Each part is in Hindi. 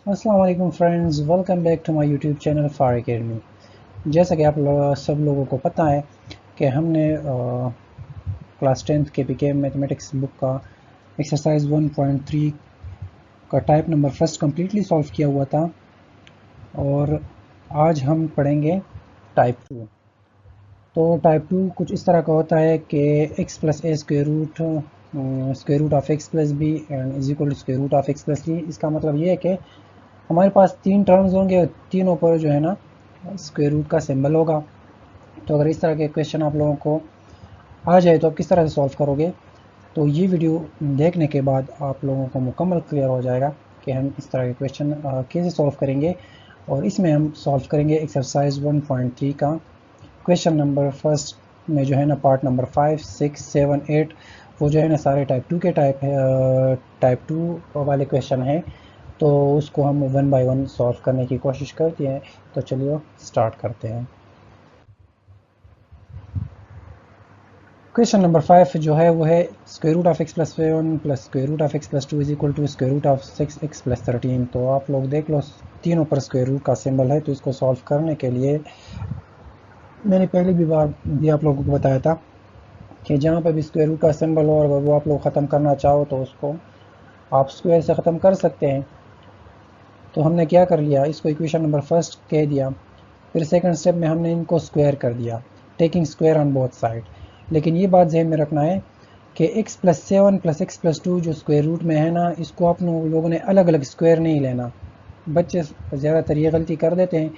अस्सलाम वालेकुम friends, welcome back to my YouTube channel for academy. जैसा कि आप सब लोगों को पता है कि हमने क्लास 10th के पीकेएम मैथमेटिक्स बुक का एक्सरसाइज 1.3 का type number first completely solve किया हुआ था और आज हम पढ़ेंगे टाइप 2। तो टाइप 2 कुछ इस तरह का होता है कि x plus a square root of x plus b and is equal to square root of x plus c. इसका मतलब ये है कि हमारे पास तीन टर्म्स होंगे, तीनों पर जो है ना स्क्वायर रूट का सिंबल होगा। तो अगर इस तरह के क्वेश्चन आप लोगों को आ जाए तो आप किस तरह से सॉल्व करोगे, तो ये वीडियो देखने के बाद आप लोगों को मुकम्मल क्लियर हो जाएगा कि हम इस तरह के क्वेश्चन कैसे सॉल्व करेंगे। और इसमें हम सॉल्व करेंगे एक्सरसाइज 1.3 का क्वेश्चन नंबर फर्स्ट में जो है ना पार्ट नंबर 5, 6, 7, 8 वो जो है ना सारे टाइप 2 के टाइप 2 वाले क्वेश्चन हैं। तो उसको हम वन बाय वन सॉल्व करने की कोशिश करते हैं। तो चलिए स्टार्ट करते हैं। क्वेश्चन नंबर 5 जो है वो है square root of x plus 7 plus square root of x plus 2 is equal to square root of 6x plus 13। तो आप लोग देख लो, तीनों पर स्क्वायर रूट का सिंबल है। तो इसको सॉल्व करने के लिए मैंने पहले भी बार भी आप लोगों को बताया था कि जहाँ पर भी स्क्वायर रूट का सिंबल हो और वो आप लोग ख़त्म करना चाहो तो उसको आप स्क्वायर से ख़त्म कर सकते हैं। तो हमने क्या कर लिया, इसको इक्वेशन नंबर फर्स्ट कह दिया। फिर सेकंड स्टेप में हमने इनको स्क्वायर कर दिया, taking square on both side. लेकिन ये बात ध्यान में रखना है कि x plus 7 plus x plus 2 जो स्क्वायर रूट में है ना, इसको आप लोगों ने अलग अलग स्क्वायर नहीं लेना। बच्चे ज़्यादातर ये गलती कर देते हैं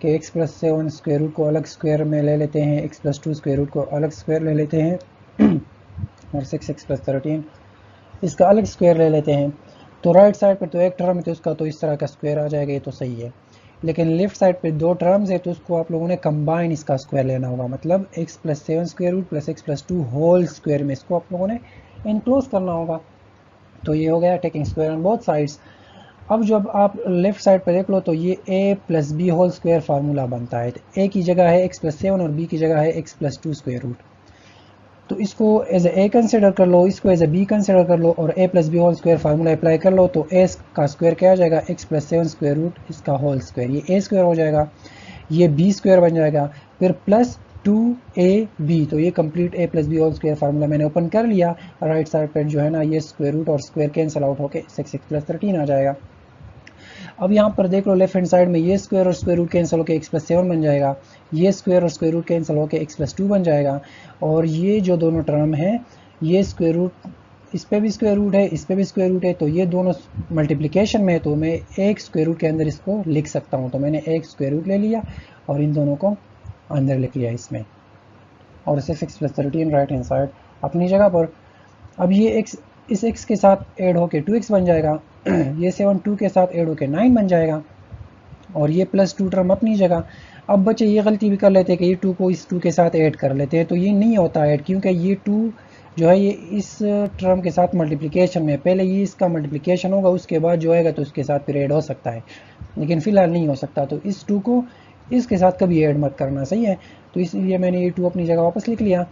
कि x प्लस 7 स्क्वायर रूट को अलग स्क्वायर में ले लेते हैं, x प्लस 2 स्क्वायर रूट को अलग स्क्वायर ले लेते हैं और 6x प्लस 13 इसका अलग स्क्वायर ले लेते हैं। तो राइट साइड पर तो एक टर्म है तो उसका तो इस तरह का स्क्वायर आ जाएगा, ये तो सही है। लेकिन लेफ्ट साइड पे दो टर्म्स है तो उसको आप लोगों ने कंबाइन इसका स्क्वायर लेना होगा, मतलब x plus 7 square root plus x plus 2 whole square में इसको आप लोगों ने इनक्लोज करना होगा। तो ये हो गया taking square on both sides. अब जब आप लेफ्ट साइड पर देख लो तो ये a plus B whole square formula बनता है। तो a की जगह है x प्लस 7 और b की जगह है x प्लस 2 स्क्वायर रूट। तो इसको एज ए कंसिडर कर लो, इसको एज ए बी कंसिडर कर लो और a plus B whole square formula apply कर लो। तो a का स्क्वायर क्या आ जाएगा, x प्लस 7 स्क्वायर रूट इसका होल स्क्वायर, ये a स्क्वायर हो जाएगा, ये b स्क्वायर बन जाएगा, फिर प्लस 2ab। तो ये complete a plus B whole square formula मैंने ओपन कर लिया। राइट साइड पर जो है ना ये स्क्वायर रूट और स्क्वायर कैंसिल आउट होकर 6x प्लस 13 आ जाएगा। अब यहाँ पर देख लो लेफ्ट हैंड साइड में ये स्क्वायर और स्क्वायर रूट कैंसिल होकर x प्लस 7 बन जाएगा, ये स्क्वायर और स्क्वायर रूट कैंसिल होकर x प्लस 2 बन जाएगा। और ये जो दोनों टर्म है, ये स्क्वायर रूट इस पे भी स्क्वायर रूट है, इस पे भी स्क्वायर रूट है, तो ये दोनों मल्टीप्लिकेशन में, तो मैं एक स्क्वायर रूट के अंदर इसको लिख सकता हूँ। तो मैंने एक स्क्वायर रूट ले लिया और इन दोनों को अंदर लिख लिया इसमें, और 6x plus 13 right hand side अपनी जगह पर। अब ये x इस x के साथ ऐड होके 2x बन जाएगा ये 7 2 के साथ ऐड होके 9 बन जाएगा और ये प्लस 2 टर्म अपनी जगह। अब बच्चे ये गलती भी कर लेते हैं कि ये 2 को इस 2 के साथ ऐड कर लेते हैं, तो ये नहीं होता ऐड, क्योंकि ये 2 जो है ये इस टर्म के साथ मल्टीप्लिकेशन में, पहले ये इसका मल्टीप्लिकेशन होगा उसके बाद जो आएगा तो उसके साथ फिर ऐड हो सकता है, लेकिन फिलहाल नहीं हो सकता। तो इस 2 को इसके साथ कभी ऐड मत करना, सही है। तो इसलिए मैंने ये 2 अपनी जगह वापस लिख लिया।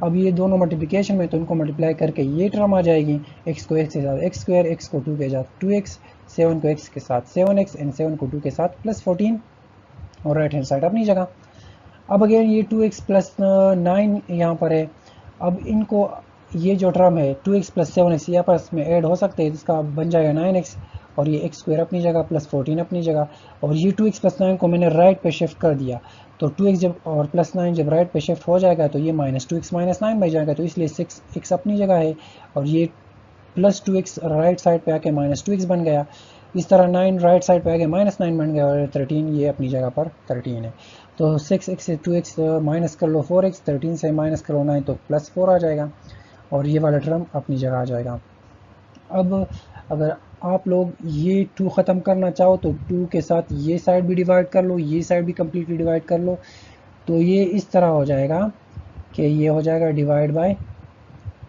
अब ये दोनों मल्टीप्लिकेशन में, तो इनको मल्टीप्लाई करके ये टर्म आ जाएगी, x को x के साथ एक्स स्क्वायर, x को 2 के साथ 2x, 7 को x के साथ 7x एंड 7 को 2 के साथ प्लस 14 और राइट हैंड साइड अपनी जगह। अब अगेन ये 2x प्लस 9 यहाँ पर है। अब इनको ये जो टर्म है 2x प्लस 7x ये आपस में ऐड हो सकते हैं, इसका बन जाएगा 9x और ये एक्स स्क्वायर अपनी जगह प्लस 14 अपनी जगह। और ये 2x प्लस 9 को मैंने राइट पे शिफ्ट कर दिया, तो 2x जब और प्लस 9 जब राइट पे शिफ्ट हो जाएगा तो ये माइनस 2x माइनस 9 बन जाएगा, तो इसलिए 6x अपनी जगह है और ये प्लस 2x राइट साइड पे आके माइनस 2x बन गया। इस तरह 9 राइट साइड पे आके माइनस 9 बन गया और 13 ये अपनी जगह पर 13 है। तो 6x से 2x माइनस कर लो 4x, 13 से माइनस करो 9 तो प्लस 4 आ जाएगा और ये वाला टर्म अपनी जगह आ जाएगा। अब अगर आप लोग ये 2 ख़त्म करना चाहो तो 2 के साथ ये साइड भी डिवाइड कर लो, ये साइड भी कम्प्लीटली डिवाइड कर लो। तो ये इस तरह हो जाएगा कि ये हो जाएगा डिवाइड बाय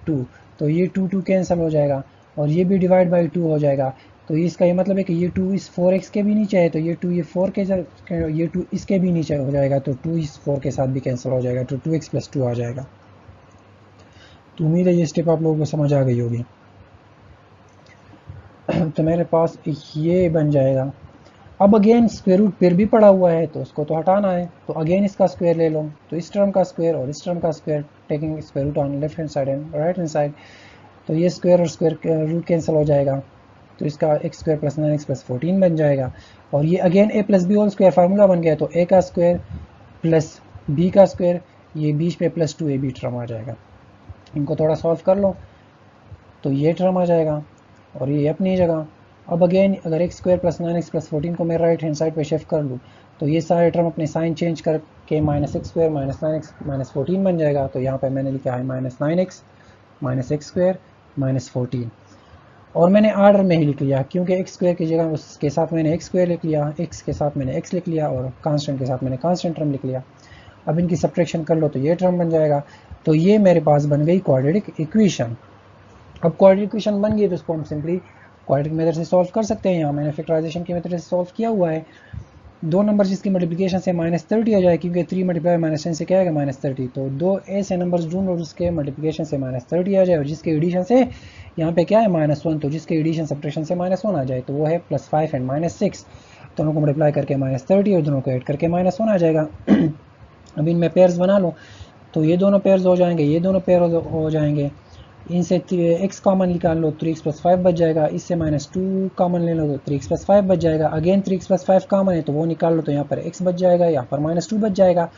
2, तो ये 2 2 कैंसिल हो जाएगा और ये भी डिवाइड बाय 2 हो जाएगा। तो इसका ये मतलब है कि ये 2 इस 4x के भी नीचे है, तो ये 2 ये 4 के ये 2 इसके भी नीचे हो जाएगा, तो 2 इस 4 के साथ भी कैंसिल हो जाएगा, तो 2x प्लस 2 आ जाएगा। तो उम्मीद है ये स्टेप आप लोगों को समझ आ गई होगी। तो मेरे पास ये बन जाएगा अब अगेन स्क्वायर रूट फिर भी पड़ा हुआ है तो उसको तो हटाना है, तो अगेन इसका स्क्वायर ले लो, तो इस टर्म का स्क्वायर और इस टर्म का square taking square root on left hand side and right hand side, तो ये स्क्वायर और स्क्वायर रूट कैंसिल हो जाएगा, तो इसका x square plus 9x plus 14 बन जाएगा। और ये again a plus B whole square formula बन गया, तो ए का स्क्वायर प्लस बी का स्क्वायर, ये बीच में प्लस 2ab टर्म आ जाएगा। इनको थोड़ा सॉल्व कर लो तो ये टर्म आ जाएगा और ये अपनी जगह। अब अगेन अगर x square plus 9x plus 14 को मैं राइट हैंड साइड पे शिफ्ट कर लूँ तो ये सारे टर्म अपने साइन चेंज करके minus x square minus 9x minus 14 बन जाएगा। तो यहाँ पे मैंने लिखा है minus 9x minus x square minus 14, और मैंने आर्डर में ही लिख लिया क्योंकि एक्स स्क्वायर की जगह उसके साथ मैंने एक्स स्क्वायर लिख लिया, एक्स के साथ मैंने एक्स लिख लिया और कांस्टेंट के साथ मैंने कांस्टेंट टर्म लिख लिया। अब इनकी सब्ट्रैक्शन कर लो तो ये टर्म बन जाएगा। तो ये मेरे पास बन गई क्वाड्रेटिक इक्वेशन। अब क्वाड्रेटिक इक्वेशन बन गई तो इसको हम सिंपली क्वाड्रेटिक मेथड से सॉल्व कर सकते हैं। यहाँ मैंने फैक्टराइजेशन की मेथड से सॉल्व किया हुआ है। दो नंबर जिसकी मल्टीप्लिकेशन से -30 आ जाए, क्योंकि 3 मल्टीप्लाई -10 से क्या आएगा -30, तो दो ऐसे नंबर्स ढूंढो जिसके मल्टीप्लिकेशन से -30 आ जाए और जिसके एडिशन से यहाँ पे क्या है -1, तो जिसके एडिशन सब्ट्रैक्शन से -1 आ जाए तो वो है +5 एंड -6, दोनों को मल्टीप्लाई करके -30 और दोनों को ऐड करके -1 आ जाएगा। अब इनमें पेयर्स बना लो तो ये दोनों पेयर्स हो जाएंगे, ये दोनों पेयर हो जाएंगे, इनसे x कॉमन निकाल लो 3x प्लस 5 बच जाएगा, इससे -2 कॉमन ले लो तो 3x प्लस 5 बच जाएगा, अगेन 3x प्लस 5 कॉमन है तो वो निकाल लो तो यहाँ पर x बच जाएगा, यहाँ पर -2 बच जाएगा।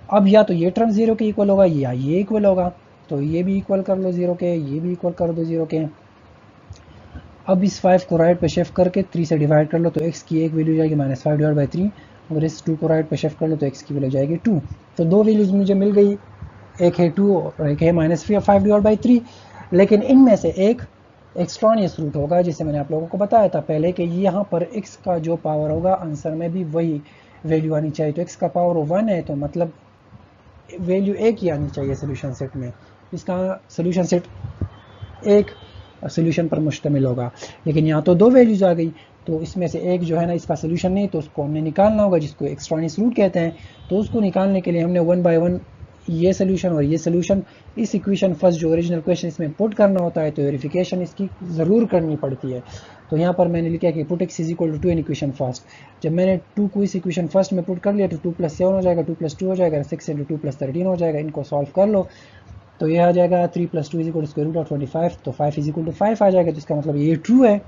अब या तो ये टर्म 0 के इक्वल होगा या ये इक्वल होगा, तो ये भी इक्वल कर लो 0 के, ये भी इक्वल कर दो 0 के। अब इस 5 को राइट पे शिफ्ट करके 3 से डिवाइड कर लो तो x की एक वैल्यू जाएगी -5/3, अगर इस 2 को राइट पे शिफ्ट कर लो तो x की वैल्यू जाएगी 2। तो दो वैल्यूज मुझे मिल गई, एक है 2 और एक है -5/3, लेकिन इनमें से एक एक्सट्रानियस रूट होगा जिसे मैंने आप लोगों को बताया था पहले कि यहाँ पर x का जो पावर होगा आंसर में भी वही वैल्यू आनी चाहिए। तो x का पावर 1 है तो मतलब वैल्यू एक ही आनी चाहिए सोल्यूशन सेट में, इसका सोल्यूशन सेट एक सोल्यूशन पर मुश्तमिल होगा। लेकिन यहाँ तो दो वैल्यूज आ गई तो इसमें से एक जो है ना इसका सोल्यूशन नहीं, तो उसको हमने निकालना होगा जिसको एक्सट्रानियस रूट कहते हैं। तो उसको निकालने के लिए हमने 1 बाय 1 ये सोल्यूशन और ये सोल्यूशन, इस इक्वेशन फर्स्ट जो ओरिजिनल क्वेश्चन इसमें पुट करना होता है तो वेरिफिकेशन इसकी ज़रूर करनी पड़ती है। तो यहाँ पर मैंने लिखा कि put x is equal to 2 in equation first. जब मैंने 2 को इस इक्वेशन फर्स्ट में पुट कर लिया तो 2 + 7 हो जाएगा, 2 + 2 हो जाएगा, 6 × 2 + 13 हो जाएगा। इनको सॉल्व कर लो तो ये आ जाएगा 3 + 2 = √25, तो 5 = 5 आ जाएगा, तो इसका मतलब ये ट्रू है।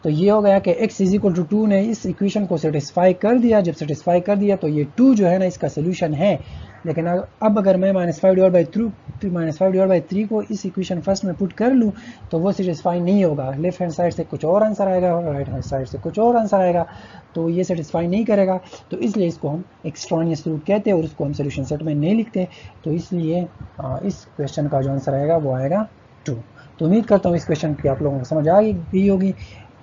तो ये हो गया कि x = 2 ने इस इक्वेशन को सेटिस्फाई कर दिया। जब सेटिस्फाई कर दिया तो ये 2 जो है ना इसका सोल्यूशन है। लेकिन अब अगर मैं -5/3 को इस इक्वेशन फर्स्ट में पुट कर लूँ तो वो सेटिस्फाई नहीं होगा। लेफ्ट हैंड साइड से कुछ और आंसर आएगा और राइट हैंड साइड से कुछ और आंसर आएगा, तो ये सेटिस्फाई नहीं करेगा। तो इसलिए इसको हम एक्सट्रानियस रूट कहते हैं और उसको हम सोल्यूशन सेट में नहीं लिखते। तो इसलिए इस क्वेश्चन का जो आंसर आएगा वो आएगा 2। तो उम्मीद करता हूँ इस क्वेश्चन की आप लोगों को समझ आ गई होगी।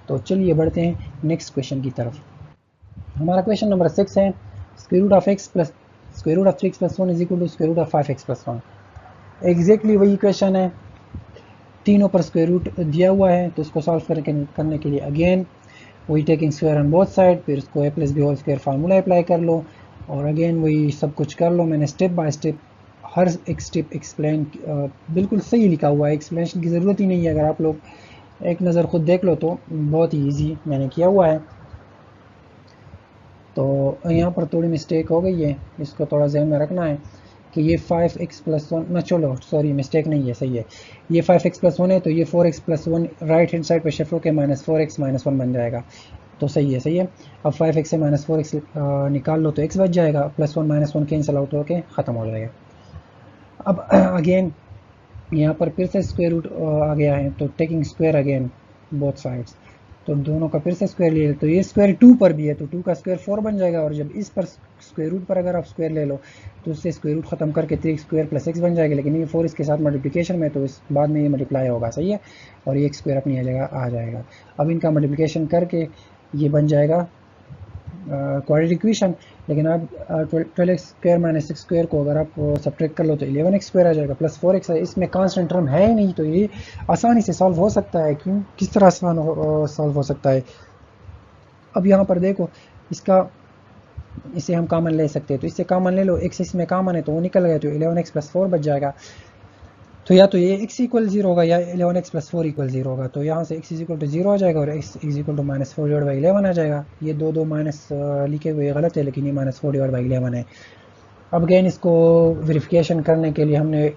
तो चलिए बढ़ते हैं नेक्स्ट क्वेश्चन की तरफ। हमारा क्वेश्चन नंबर 6 है √(x + √3x + 1 = √5x + 1। एग्जैक्टली वही क्वेश्चन है, तीनों पर स्क्वायर रूट दिया हुआ है तो उसको सॉल्व करने के लिए अगेन वही taking square on both side, फिर उसको a + b whole square formula apply कर लो और अगेन वही सब कुछ कर लो। मैंने स्टेप बाय स्टेप हर एक स्टेप एक्सप्लेन बिल्कुल सही लिखा हुआ है, एक्सप्लेनेशन की ज़रूरत ही नहीं है। अगर आप लोग एक नज़र खुद देख लो तो बहुत ही ईजी मैंने किया हुआ है। तो यहाँ पर थोड़ी मिस्टेक हो गई है, इसको थोड़ा ध्यान में रखना है कि ये 5x + 1 ना, चलो सॉरी मिस्टेक नहीं है, सही है। ये 5x + 1 है तो ये 4x + 1 राइट हैंड साइड पर शिफ्ट होकर -4x - 1 बन जाएगा, तो सही है सही है। अब 5x से -4x निकाल लो तो x बच जाएगा, +1 - 1 कैंसिल आउट होकर ख़त्म हो जाएगा। अब अगेन यहाँ पर फिर से स्क्वायर रूट आ गया है तो taking square again both sides, तो दोनों का फिर से स्क्वायर ले, तो ये स्क्वायर 2 पर भी है तो 2 का स्क्वायर 4 बन जाएगा। और जब इस पर स्क्वायर रूट पर अगर आप स्क्वायर ले लो तो उससे स्क्वायर रूट खत्म करके 3x² + x बन जाएगा। लेकिन ये 4 इसके साथ मल्टीप्लिकेशन में तो इस बाद में ये मल्टीप्लाई होगा, सही है, और ये x² अपनी जगह आ जाएगा। अब इनका मल्टीप्लिकेशन करके ये बन जाएगा क्वाड्रेटिक इक्वेशन। लेकिन आप 12x² - x² को अगर आप सब्ट्रैक्ट कर लो तो 11x² आ जाएगा, +4x है, इसमें कांस्टेंट टर्म है ही नहीं तो ये आसानी से सॉल्व हो सकता है। क्यों, किस तरह आसान सॉल्व हो सकता है। अब यहाँ पर देखो इसे हम कॉमन ले सकते हैं तो इससे कॉमन ले लो, x इसमें कॉमन है तो वो निकल गया तो 11x + 4 बच जाएगा। तो या तो ये x इक्वल 0 होगा या 11x प्लस 4 इक्वल 0 होगा। तो यहाँ से x इज इक्वल टू 0 आ जाएगा और x is equal to minus 4 divide by 11 आ जाएगा। ये दो माइनस लिखे हुए गलत है, लेकिन ये माइनस 4 डिवाइड बाई 11 है। अब अगेन इसको वेरिफिकेशन करने के लिए हमने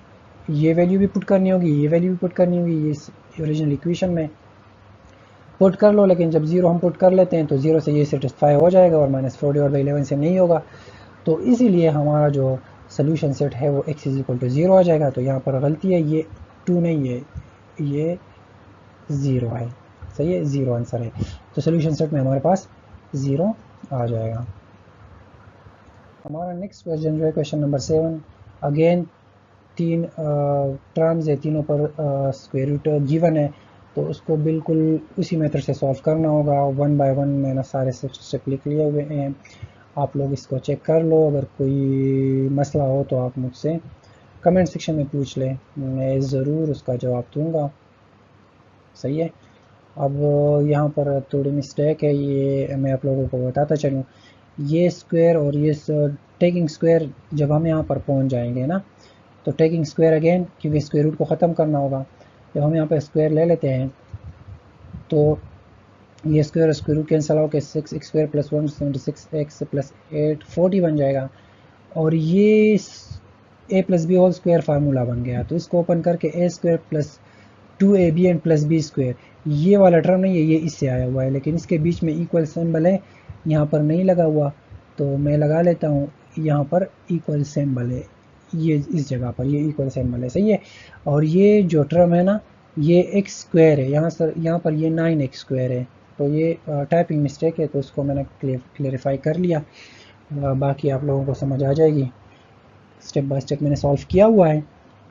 ये वैल्यू भी पुट करनी होगी, ये वैल्यू भी पुट करनी होगी इस ओरिजिनल इक्वेशन में। पुट कर लो, लेकिन जब 0 हम पुट कर लेते हैं तो 0 से ये सेटिस्फाई हो जाएगा और माइनस 4 डिवाइड बाई 11 से नहीं होगा। तो इसीलिए हमारा जो सोल्यूशन सेट है वो x इज इक्वल टू 0 आ जाएगा। तो यहाँ पर गलती है, ये 2 नहीं है, ये 0 है। सही है, 0 आंसर है। तो सोल्यूशन सेट में हमारे पास 0 आ जाएगा। हमारा नेक्स्ट क्वेश्चन जो है क्वेश्चन नंबर 7। अगेन 3 टर्म्स है, तीनों पर स्क्वायर रूट गिवन है, तो उसको बिल्कुल उसी मेथड से सॉल्व करना होगा। 1 बाय 1 मैंने सारे स्टेप लिख लिए हुए हैं, आप लोग इसको चेक कर लो। अगर कोई मसला हो तो आप मुझसे कमेंट सेक्शन में पूछ लें, मैं ज़रूर उसका जवाब दूंगा। सही है। अब यहाँ पर थोड़ी मिस्टेक है, ये मैं आप लोगों को बताता चलूँ। ये स्क्वायर और ये टेकिंग स्क्वायर जब हम यहाँ पर पहुँच जाएंगे ना, तो टेकिंग स्क्वायर अगेन, क्योंकि स्क्वायर रूट को ख़त्म करना होगा। जब हम यहाँ पर स्क्वायर ले लेते हैं तो ये स्क्वायर स्क्वायर रूट कैंसिल होकर 6x square plus 176x plus 8 40 बन जाएगा। और ये a plus B whole square formula बन गया। तो इसको ओपन करके a square plus 2ab and plus b square, ये वाला टर्म नहीं है, ये इससे आया हुआ है, लेकिन इसके बीच में इक्वल सिंबल है, यहाँ पर नहीं लगा हुआ, तो मैं लगा लेता हूँ। यहाँ पर इक्वल सिंबल है, ये इस जगह पर ये इक्वल सिंबल है। सही है। और ये जो टर्म है ना, ये एक्स स्क्वायर है, यहाँ पर ये 9x स्क्वायर है। तो ये टाइपिंग मिस्टेक है, तो उसको मैंने क्लेरिफाई कर लिया। बाकी आप लोगों को समझ आ जाएगी, स्टेप बाय स्टेप मैंने सॉल्व किया हुआ है।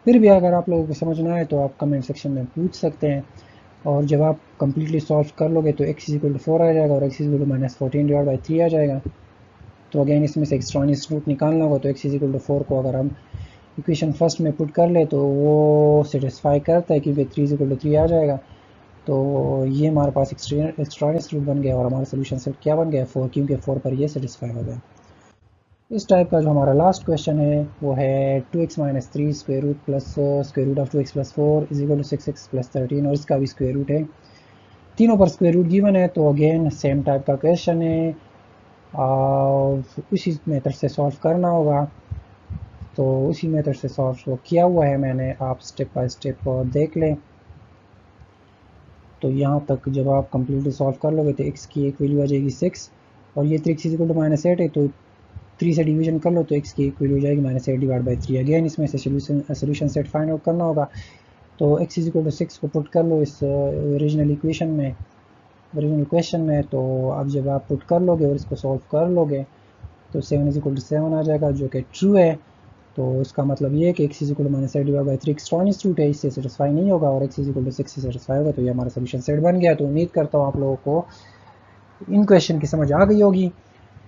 फिर भी अगर आप लोगों को समझ ना आए तो आप कमेंट सेक्शन में पूछ सकते हैं। और जब आप कम्प्लीटली सॉल्व कर लोगे तो x इज इक्वल टू 4 आ जाएगा और x is equal to minus 14 divide by 3 आ जाएगा। तो अगेन इसमें से एक्सट्रानियस रूट निकालना होगा, तो x इज इक्वल टू 4 को अगर हम इक्वेशन फर्स्ट में पुट कर ले तो वो सेटिस्फाई करता है, क्योंकि 3 इज इक्वल टू 3 आ जाएगा। तो ये हमारे पास एक्सट्रानियस रूट बन गया और हमारा सोल्यूशन सेट क्या बन गया, 4, क्योंकि 4 पर ये सेटिस्फाई हो गया। इस टाइप का जो हमारा लास्ट क्वेश्चन है वो है 2x minus 3 square root plus square root of 2x plus 4 is equal to 6x plus 13, और इसका भी स्क्वायर रूट है। तीनों पर स्क्वायर रूट गिवन है, तो अगेन सेम टाइप का क्वेश्चन है, उसी मेथड से सॉल्व करना होगा। तो उसी मेथड से सॉल्व किया हुआ है मैंने, आप स्टेप बाय स्टेप देख लें। तो यहाँ तक जब आप कम्प्लीटली सॉल्व कर लोगे तो x की एक वैल्यू आ जाएगी 6, और ये 3x is equal to minus 8 है, तो 3 से डिवीजन कर लो तो x की एक वैल्यू हो जाएगी माइनस 8 डिवाइड बाई 3। अगेन इसमें से सोल्यूशन सेट फाइंड आउट करना होगा। तो x इज इक्वल टू 6 को पुट कर लो इस ओरिजिनल इक्वेशन में, ओरिजिनल क्वेश्चन में। तो अब जब आप पुट कर लोगे और इसको सॉल्व कर लोगे तो 7 इज इक्वल टू 7 आ जाएगा, जो कि ट्रू है। तो इसका मतलब ये है कि x is equal to minus 8 divide by 3 extraneous root है, इससे सेटिस्फाई नहीं होगा, और x इज इक्वल टू 6 से सेटिस्फाई होगा। तो ये हमारा सोल्यूशन सेट बन गया। तो उम्मीद करता हूँ आप लोगों को इन क्वेश्चन की समझ आ गई होगी।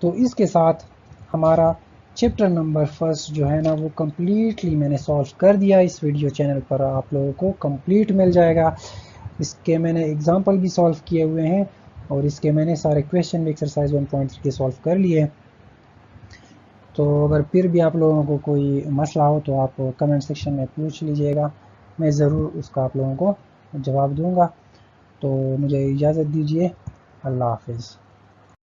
तो इसके साथ हमारा चैप्टर नंबर फर्स्ट जो है ना वो कम्प्लीटली मैंने सॉल्व कर दिया। इस वीडियो चैनल पर आप लोगों को कंप्लीट मिल जाएगा। इसके मैंने एग्जांपल भी सॉल्व किए हुए हैं, और इसके मैंने सारे क्वेश्चन भी एक्सरसाइज 1.3 के सॉल्व कर लिए। तो अगर फिर भी आप लोगों को कोई मसला हो तो आप कमेंट सेक्शन में पूछ लीजिएगा, मैं ज़रूर उसका आप लोगों को जवाब दूंगा। तो मुझे इजाज़त दीजिए, अल्लाह हाफिज़।